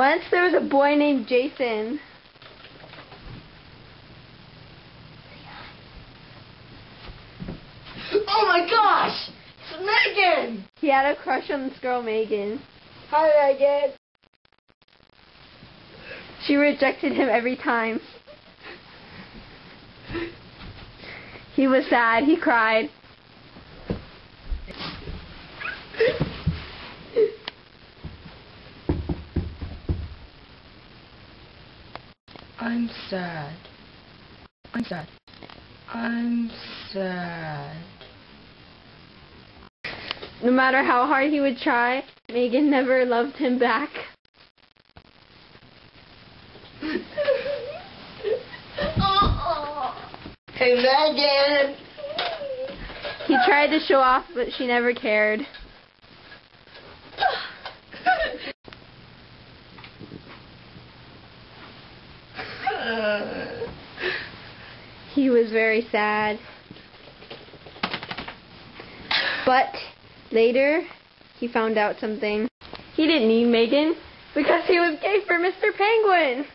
Once there was a boy named Jason. Oh my gosh! It's Megan! He had a crush on this girl, Megan. Hi, Megan. She rejected him every time. He was sad. He cried. I'm sad. I'm sad. I'm sad. No matter how hard he would try, Megan never loved him back. Hey, Megan! He tried to show off, but she never cared. He was very sad. But later, he found out something. He didn't need Megan because he was gay for Mr. Penguin.